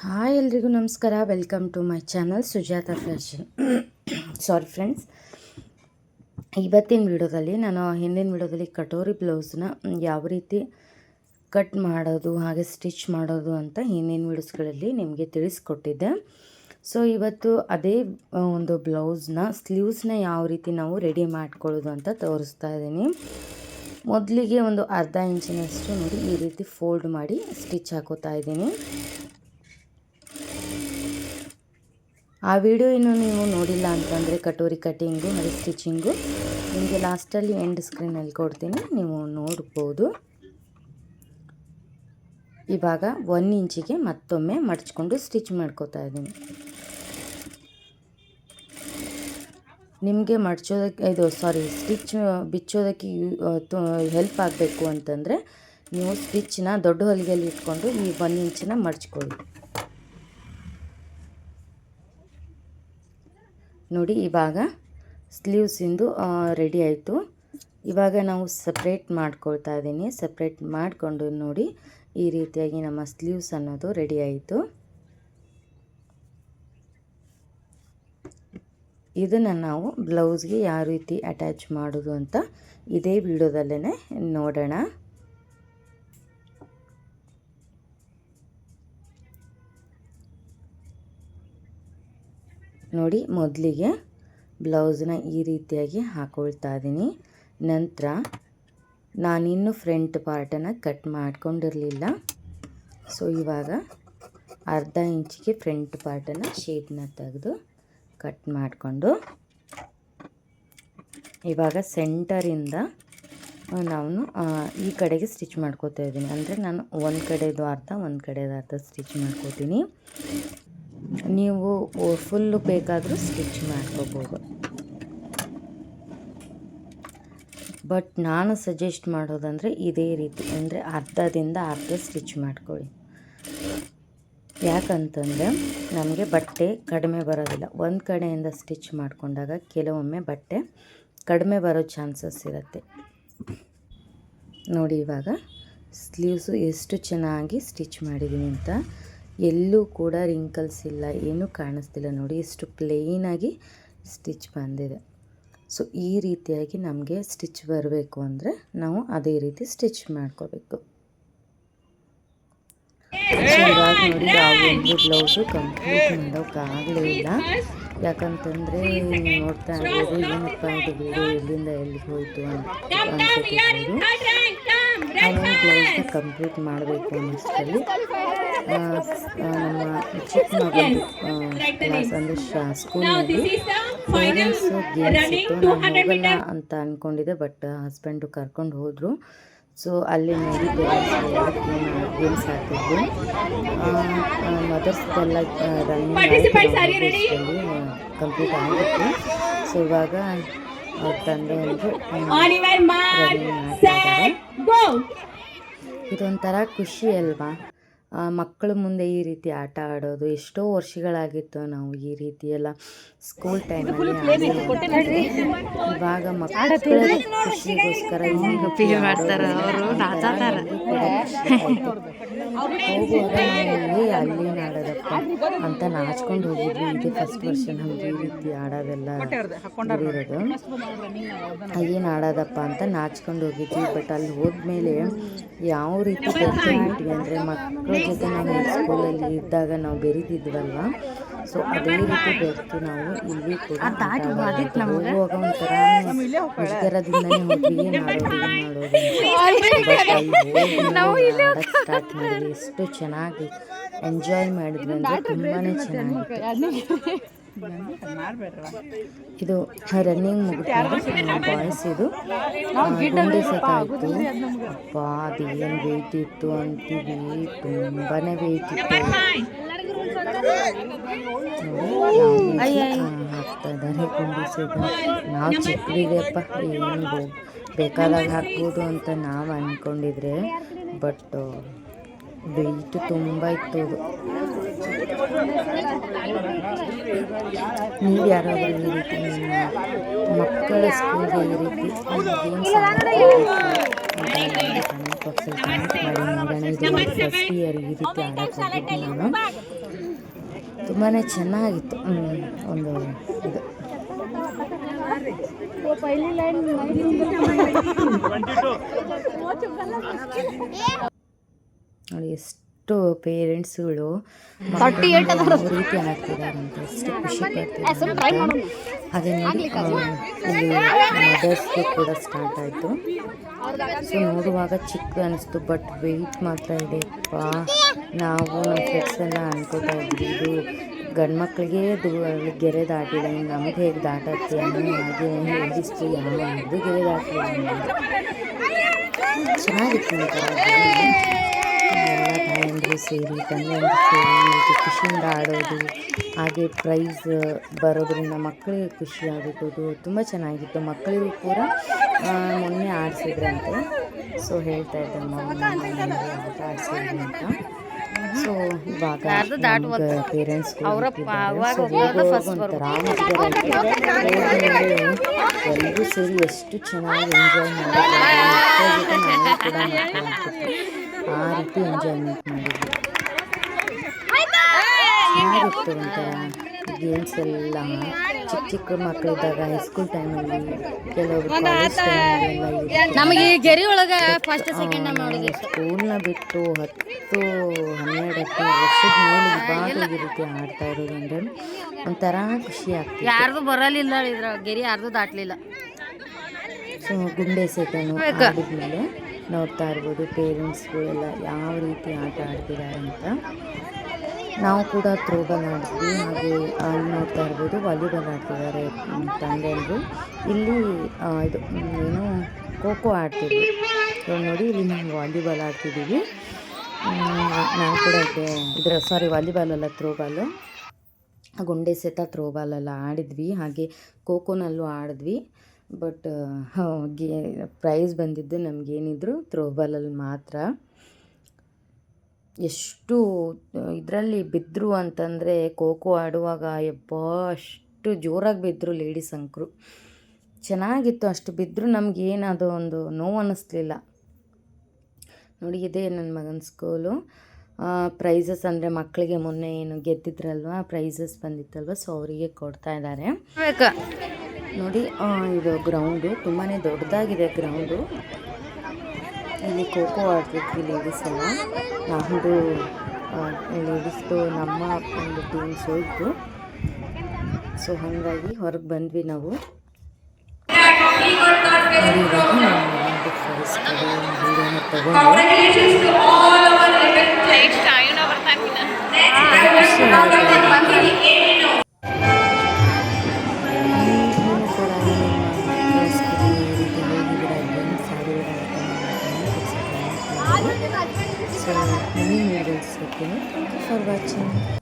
Hi ಎಲ್ರಿಗೂ ನಮಸ್ಕಾರ. Welcome to my channel Sujatha fashion. Sorry friends, ಇವತ್ತಿನ ವಿಡಿಯೋದಲ್ಲಿ ನಾನು ಹಿಂದಿನ ವಿಡಿಯೋದಲ್ಲಿ ಕಟೋರಿ ಬ್ಲೌಸ್ನ ಯಾವ ರೀತಿ ಕಟ್ ಮಾಡೋದು ಹಾಗೆ ಸ್ಟಿಚ್ ಮಾಡೋದು ಅಂತ ಹಿಂದಿನ ವಿಡಿಯೋಸ್ಗಳಲ್ಲಿ ನಿಮಗೆ ತಿಳಿಸ್ಕೊಟ್ಟಿದ್ದೆ. ಸೊ ಇವತ್ತು ಅದೇ ಒಂದು ಬ್ಲೌಸ್ನ ಸ್ಲೀವ್ಸ್ನ ಯಾವ ರೀತಿ ನಾವು ರೆಡಿ ಮಾಡ್ಕೊಳ್ಳೋದು ಅಂತ ತೋರಿಸ್ತಾ ಇದ್ದೀನಿ. ಮೊದಲಿಗೆ ಒಂದು ಅರ್ಧ ಇಂಚಿನಷ್ಟು ನೋಡಿ ಈ ರೀತಿ ಫೋಲ್ಡ್ ಮಾಡಿ ಸ್ಟಿಚ್ ಹಾಕೋತಾ ಇದ್ದೀನಿ. ಆ ವಿಡಿಯೋ ಇನ್ನೂ ನೀವು ನೋಡಿಲ್ಲ ಅಂತಂದರೆ ಕಟೋರಿ ಕಟ್ಟಿಂಗು ಮತ್ತು ಸ್ಟಿಚಿಂಗು ನಿಮಗೆ ಲಾಸ್ಟಲ್ಲಿ ಎಂಡ್ ಸ್ಕ್ರೀನಲ್ಲಿ ಕೊಡ್ತೀನಿ, ನೀವು ನೋಡ್ಬೋದು. ಇವಾಗ 1 ಇಂಚಿಗೆ ಮತ್ತೊಮ್ಮೆ ಮಡಚ್ಕೊಂಡು ಸ್ಟಿಚ್ ಮಾಡ್ಕೋತಾ ಇದ್ದೀನಿ. ನಿಮಗೆ ಸ್ಟಿಚ್ ಬಿಚ್ಚೋದಕ್ಕೆ ಹೆಲ್ಪ್ ಆಗಬೇಕು ಅಂತಂದರೆ ನೀವು ಸ್ಟಿಚ್ನ ದೊಡ್ಡ ಹೊಲಿಗೆಯಲ್ಲಿ ಇಟ್ಕೊಂಡು ಈ 1 ಇಂಚನ್ನ ಮಡಚ್ಕೊಳ್ಳಿ. ನೋಡಿ, ಇವಾಗ ಸ್ಲೀವ್ಸಿಂದು ರೆಡಿ ಆಯಿತು. ಇವಾಗ ನಾವು ಸಪ್ರೇಟ್ ಮಾಡ್ಕೊಳ್ತಾ ಇದ್ದೀನಿ. ಸಪ್ರೇಟ್ ಮಾಡಿಕೊಂಡು ನೋಡಿ ಈ ರೀತಿಯಾಗಿ ನಮ್ಮ ಸ್ಲೀವ್ಸ್ ಅನ್ನೋದು ರೆಡಿ ಆಯಿತು. ಇದನ್ನು ನಾವು ಬ್ಲೌಸ್ಗೆ ಯಾವ ರೀತಿ ಅಟ್ಯಾಚ್ ಮಾಡೋದು ಅಂತ ಇದೇ ವಿಡಿಯೋದಲ್ಲೇ ನೋಡೋಣ. ನೋಡಿ, ಮೊದಲಿಗೆ ಬ್ಲೌಸ್ನ ಈ ರೀತಿಯಾಗಿ ಹಾಕೊಳ್ತಾ ಇದ್ದೀನಿ. ನಂತರ ನಾನಿನ್ನೂ ಫ್ರಂಟ್ ಪಾರ್ಟನ್ನು ಕಟ್ ಮಾಡ್ಕೊಂಡಿರಲಿಲ್ಲ. ಸೊ ಇವಾಗ ಅರ್ಧ ಇಂಚಿಗೆ ಫ್ರಂಟ್ ಪಾರ್ಟನ್ನು ಶೇಪ್ನ ತೆಗೆದು ಕಟ್ ಮಾಡಿಕೊಂಡು ಇವಾಗ ಸೆಂಟರಿಂದ ನಾನು ಈ ಕಡೆಗೆ ಸ್ಟಿಚ್ ಮಾಡ್ಕೋತಾ ಇದ್ದೀನಿ. ಅಂದರೆ ನಾನು ಒಂದು ಕಡೆದು ಅರ್ಧ ಒಂದು ಕಡೆದು ಅರ್ಧ ಸ್ಟಿಚ್ ಮಾಡ್ಕೋತೀನಿ. ನೀವು ಫುಲ್ಲು ಬೇಕಾದರೂ ಸ್ಟಿಚ್ ಮಾಡ್ಕೋಬೋದು, ಬಟ್ ನಾನು ಸಜೆಸ್ಟ್ ಮಾಡೋದಂದರೆ ಇದೇ ರೀತಿ, ಅಂದರೆ ಅರ್ಧದಿಂದ ಅರ್ಧ ಸ್ಟಿಚ್ ಮಾಡ್ಕೊಳ್ಳಿ. ಯಾಕಂತಂದರೆ ನಮಗೆ ಬಟ್ಟೆ ಕಡಿಮೆ ಬರೋದಿಲ್ಲ. ಒಂದು ಕಡೆಯಿಂದ ಸ್ಟಿಚ್ ಮಾಡಿಕೊಂಡಾಗ ಕೆಲವೊಮ್ಮೆ ಬಟ್ಟೆ ಕಡಿಮೆ ಬರೋ ಚಾನ್ಸಸ್ ಇರುತ್ತೆ. ನೋಡಿ, ಇವಾಗ ಸ್ಲೀವ್ಸು ಎಷ್ಟು ಚೆನ್ನಾಗಿ ಸ್ಟಿಚ್ ಮಾಡಿದ್ದೀನಿ ಅಂತ. ಎಲ್ಲೂ ಕೂಡ ರಿಂಕಲ್ಸ್ ಇಲ್ಲ, ಏನೂ ಕಾಣಿಸ್ತಿಲ್ಲ. ನೋಡಿ ಎಷ್ಟು ಪ್ಲೇನಾಗಿ ಸ್ಟಿಚ್ ಬಂದಿದೆ. ಸೊ ಈ ರೀತಿಯಾಗಿ ನಮಗೆ ಸ್ಟಿಚ್ ಬರಬೇಕು ಅಂದರೆ ನಾವು ಅದೇ ರೀತಿ ಸ್ಟಿಚ್ ಮಾಡ್ಕೋಬೇಕು. ಸೊ ಇವಾಗ ನೋಡಿ, ಯಾವ ಒಂದು ಬ್ಲೌಸು ಕಂಪ್ಲೀಟ್ ಮಾಡೋಕ್ಕಾಗಲೇ ಇಲ್ಲ. ಯಾಕಂತಂದರೆ ನೀವು ನೋಡ್ತಾ ಇರ್ಬೋದು, ಏನಪ್ಪ ಇದು ವಿಡಿಯೋ ಎಲ್ಲಿಂದ ಎಲ್ಲಿಗೆ ಹೋಯಿತು ಅನ್ಕೋತಿರ್ಬೋದು. ನಾವೊಂದು ಬ್ಲೌಸ್ನ ಕಂಪ್ಲೀಟ್ ಮಾಡಬೇಕು ಅನ್ನೋಷ್ಟರಲ್ಲಿ ನಮ್ಮ ಚಿಕ್ಕ ಮಗಳು ಕ್ಲಾಸ್ ಅಂದರೆ ಸ್ಕೂಲ್ನಲ್ಲಿ ಪೇರೆಂಟ್ಸ್ ಗೇಮ್ಸ್ ಇತ್ತು. ನಾನು ಹೋಗಲ್ಲ ಅಂತ ಅಂದ್ಕೊಂಡಿದ್ದೆ, ಬಟ್ ಹಸ್ಬೆಂಡು ಕರ್ಕೊಂಡು ಹೋದರು. ಸೊ ಅಲ್ಲಿ ನೋಡಿ ಗೇಮ್ಸ್ ಆಡ್ತಿದ್ವಿ. ಮದರ್ಸ್ದೆಲ್ಲ ರನ್ನಿಂಗ್ ಕಂಪ್ಲೀಟ್ ಆಗಿತ್ತು. ಸೊ ಇವಾಗ ಅವ್ರ ತಂದೆ ಒಂದು ರನ್ನಿಂಗ್ ಮಾಡ್ತಿದ್ದಾರೆ. ಇದೊಂಥರ ಖುಷಿ ಅಲ್ವಾ, ಮಕ್ಕಳ ಮುಂದೆ ಈ ರೀತಿ ಆಟ ಆಡೋದು. ಎಷ್ಟೋ ವರ್ಷಗಳಾಗಿತ್ತು ನಾವು ಈ ರೀತಿ ಎಲ್ಲ ಸ್ಕೂಲ್ ಟೈಮಲ್ಲಿ ಇವಾಗ ಮಕ್ಕಳ ಖುಷಿಗೋಸ್ಕರ ಅಲ್ಲಿ ಆಡೋದಪ್ಪ ಅಂತ ನಾಚ್ಕೊಂಡು ಹೋಗಿದ್ವಿ. ಇದೇ ಫಸ್ಟ್ ವರ್ಷ ನಮ್ಗೆ ಈ ರೀತಿ ಆಡೋದೆಲ್ಲ ಇರೋದು. ಏನು ಆಡೋದಪ್ಪ ಅಂತ ನಾಚ್ಕೊಂಡು ಹೋಗಿದ್ವಿ. ಬಟ್ ಅಲ್ಲಿ ಹೋದ್ಮೇಲೆ ಯಾವ ರೀತಿ ಬೆರ್ಕೊಂಡ್ಬಿಟ್ವಿ ಅಂದರೆ, ಮಕ್ಕಳ ಜೊತೆ ನಾವು ಸ್ಕೂಲಲ್ಲಿ ಇದ್ದಾಗ ನಾವು ಬೆರೀತಿದ್ವಲ್ವ, ಸೊ ಅದೇ ರೀತಿ ಬೆರೆತು ನಾವು ಇಲ್ಲಿ ಕೂಡ ಹೋಗುವಾಗ ಒಂಥರ ಮುಜುಗರದಿಂದನೇ ಹೋಗಿ ಏನು ಮಾಡೋದು ಸ್ಟಾರ್ಟ್ ಮಾಡಿದ್ವಿ. ಎಷ್ಟು ಚೆನ್ನಾಗಿ ಎಂಜಾಯ್ ಮಾಡಿದ್ವಿ ಅಂದರೆ ತುಂಬಾ ಚೆನ್ನಾಗಿತ್ತು. ಇದು ರನ್ನಿಂಗ್ ಮುಗಿದ್ಮೇಲೆ ಬಾಯ್ಸ್ ಇದು ಗುಂಡೆ ಸೆತಾಯಿತು. ಅಪ್ಪ ಅದೇನು ವೆಯ್ಟ್ ಇತ್ತು ಅಂತೀವಿ, ತುಂಬಾ ವೆಯ್ಟ್ ಇತ್ತು. ಹಾಕ್ತಾ ಇದ್ದಾರೆ ಗುಂಡೆ ಸೆತ. ನಾವು ಚಿಕ್ಕದಿದೆಯಪ್ಪ, ಏನು ಬೇಕಾದಾಗ ಹಾಕ್ಬೋದು ಅಂತ ನಾವು ಅಂದ್ಕೊಂಡಿದ್ರೆ, ಬಟ್ ವೆಯ್ಟ್ ತುಂಬ ಇತ್ತು ಅದು. ನೀವು ಯಾರಾದರೂ ಈ ರೀತಿ ನಿಮ್ಮ ಮಕ್ಕಳ ಸ್ಕೂಲ್ಗೆ ಈ ರೀತಿ ಗೇಮ್ಸ್ ಕಮೆಂಟ್ ಬಾಕ್ಸಲ್ಲಿ ಕಮೆಂಟ್ ಮಾಡಿ ನೋಡೋಣ. ಇದು ಫಸ್ಟ್ ಇಯರ್ ಈ ರೀತಿ ಆಡೋಕ್ಕಾಗಿದ್ದು ನಾನು. ತುಂಬಾ ಚೆನ್ನಾಗಿತ್ತು. ಒಂದು ಇದು ನೋಡಿ ಎಷ್ಟು ಪೇರೆಂಟ್ಸ್ಗಳು ರೀತಿ ಆಗ್ತಿದಾರಂತ, ಎಷ್ಟು ಖುಷಿ ಪಡ್ತಿದ್ದಾರೆ. ಅದೇ ನೋಡಿ ಇಲ್ಲಿ ಮದರ್ಸ್ಗೆ ಕೂಡ ಸ್ಟಾರ್ಟ್ ಆಯಿತು. ಸೊ ನೋಡುವಾಗ ಚಿಕ್ಕ ಅನಿಸ್ತು, ಬಟ್ ವೆಯ್ಟ್ ಮಾತ್ರ ಇದೆ. ನಾವು ನಮ್ಮ ಫ್ರೆಂಡ್ಸ್ ಎಲ್ಲ ಅನ್ಕೋತಾ ಇದ್ವಿ ಇದು ಗಂಡು ಮಕ್ಕಳಿಗೆ ಗೆರೆ ದಾಟಿಲ್ಲ, ಇನ್ನು ನಮಗೆ ಹೇಗೆ ದಾಟತ್ತೆ ಅನ್ನೋ ಹಾಗೆ ಹೇಳಿಸ್ತು. ಯಾವುದು ಗೆರೆ ದಾಟಲಿಲ್ಲ. ಚೆನ್ನಾಗಿತ್ತು ಒಂಥರ. ಎಲ್ಲ ತಾಯಂದಿರು ಸೇರಿ ತಂದೆಯಂದ್ರು ಸೇರಿ ಖುಷಿಯಿಂದ ಆಡೋದು, ಹಾಗೆ ಪ್ರೈಸ್ ಬರೋದ್ರಿಂದ ಮಕ್ಕಳಿಗೆ ಖುಷಿ ಆಗೋದು ತುಂಬ ಚೆನ್ನಾಗಿತ್ತು. ಮಕ್ಕಳಿಗೂ ಕೂಡ ಮೊನ್ನೆ ಆಡಿಸಿದ್ರಂತೆ. ಸೊ ಹೇಳ್ತಾ ಇದ್ದೆ ಆಟ ಆಡಿಸಿದ್ವಿ ಅಂತ. ಸೊ ಇವಾಗ ಪೇರೆಂಟ್ಸ್ ಎಲ್ಲರೂ ಸೇರಿ ಎಷ್ಟು ಚೆನ್ನಾಗಿ ಎಂಜಾಯ್ ಮಾಡಿದ್ರು. ಆ ರೀತಿ ಎಂಜಾಯ್ಮೆಂಟ್ ಮಾಡಿದ್ವಿ. ಚೆನ್ನಾಗಿತ್ತು ಒಂಥರ. ಗೇಮ್ಸ್ ಎಲ್ಲ ಚಿಕ್ಕ ಚಿಕ್ಕ ಮಕ್ಕಳಿದ್ದಾಗ ಹೈಸ್ಕೂಲ್ ಟೈಮಲ್ಲಿ, ಕೆಲವರು ಕಾಲೇಜ್ ಟೈಮಲ್ಲೆಲ್ಲ ನಮಗೆ ಗೆರೆ ಒಳಗೆ ಫಸ್ಟ್ ಸೆಕೆಂಡ್ ಸ್ಕೂಲ್ನ ಬಿಟ್ಟು 10-12 ವರ್ಷದ ಮೇಲೆ ಇವಾಗ ಈ ರೀತಿ ಆಡ್ತಾ ಇರೋದು ಅಂದರೆ ಒಂಥರ ಖುಷಿ ಆಗ್ತದೆ. ಯಾರ್ದು ಬರಲಿಲ್ಲ ಇದ್ರ ಗೆರೆ ಯಾರ್ದು ದಾಟ್ಲಿಲ್ಲ. ಸೊ ಗುಂಡೆ ಸೆಟನ್ನು ಆಡಿದ್ಮೇಲೆ ನೋಡ್ತಾ ಇರ್ಬೋದು ಪೇರೆಂಟ್ಸ್ಗಳೆಲ್ಲ ಯಾವ ರೀತಿ ಆಟ ಆಡ್ತಿದ್ದಾರೆ ಅಂತ. ನಾವು ಕೂಡ ಥ್ರೋಬಾಲ್ ಆಡಿದ್ವಿ. ಹಾಗೆ ಅಲ್ಲಿ ನೋಡ್ತಾ ಇರ್ಬೋದು ವಾಲಿಬಾಲ್ ಆಡ್ತಿದ್ದಾರೆ ತಂದೆಯರು. ಇಲ್ಲಿ ಇದು ಏನು ಖೋಖೋ ಆಡ್ತಿದ್ವಿ. ನೋಡಿ ಇಲ್ಲಿ ನಾವು ವಾಲಿಬಾಲ್ ಆಡ್ತಿದ್ದೀವಿ. ನಾವು ಕೂಡ ವಾಲಿಬಾಲ್ ಅಲ್ಲ, ಥ್ರೋಬಾಲು, ಗುಂಡೆ ಸೆತ ಥ್ರೋಬಾಲೆಲ್ಲ ಆಡಿದ್ವಿ. ಹಾಗೆ ಖೋಖೋನಲ್ಲೂ ಆಡಿದ್ವಿ. ಬಟ್ ಪ್ರೈಸ್ ಬಂದಿದ್ದು ನಮಗೇನಿದ್ರು ಥ್ರೋಬಾಲಲ್ಲಿ ಮಾತ್ರ. ಎಷ್ಟು ಇದರಲ್ಲಿ ಬಿದ್ದರು ಅಂತಂದರೆ ಖೋಖೋ ಆಡುವಾಗ ಅಷ್ಟು ಜೋರಾಗಿ ಬಿದ್ದರು ಲೇಡೀಸ್ ಅಂಕರು. ಚೆನ್ನಾಗಿತ್ತು. ಅಷ್ಟು ಬಿದ್ದರೂ ನಮಗೇನದು ಒಂದು ನೋವು ಅನ್ನಿಸ್ಲಿಲ್ಲ. ನೋಡಿ ಇದೇ ನನ್ನ ಮಗನ ಸ್ಕೂಲು. ಪ್ರೈಸಸ್ ಅಂದರೆ ಮಕ್ಕಳಿಗೆ ಮೊನ್ನೆ ಏನು ಗೆದ್ದಿದ್ರಲ್ವ, ಪ್ರೈಸಸ್ ಬಂದಿತ್ತಲ್ವ, ಸೊ ಅವರಿಗೆ ಕೊಡ್ತಾ ಇದ್ದಾರೆ. ನೋಡಿ ಇದು ಗ್ರೌಂಡು ತುಂಬಾ ದೊಡ್ಡದಾಗಿದೆ ಗ್ರೌಂಡು. ಇಲ್ಲಿ ಖೋಖೋ ಆಡ್ತಿದ್ವಿ ಲೇಡೀಸ್ ಎಲ್ಲ. ನಮ್ಮದು ಲೇಡೀಸ್ದು ನಮ್ಮ ಒಂದು ಟೀಮ್ಸ್ ಹೋಯ್ತು. ಸೊ ಹಾಗಾಗಿ ಹೊರಗೆ ಬಂದ್ವಿ ನಾವು. So, many noodles, okay, for watching.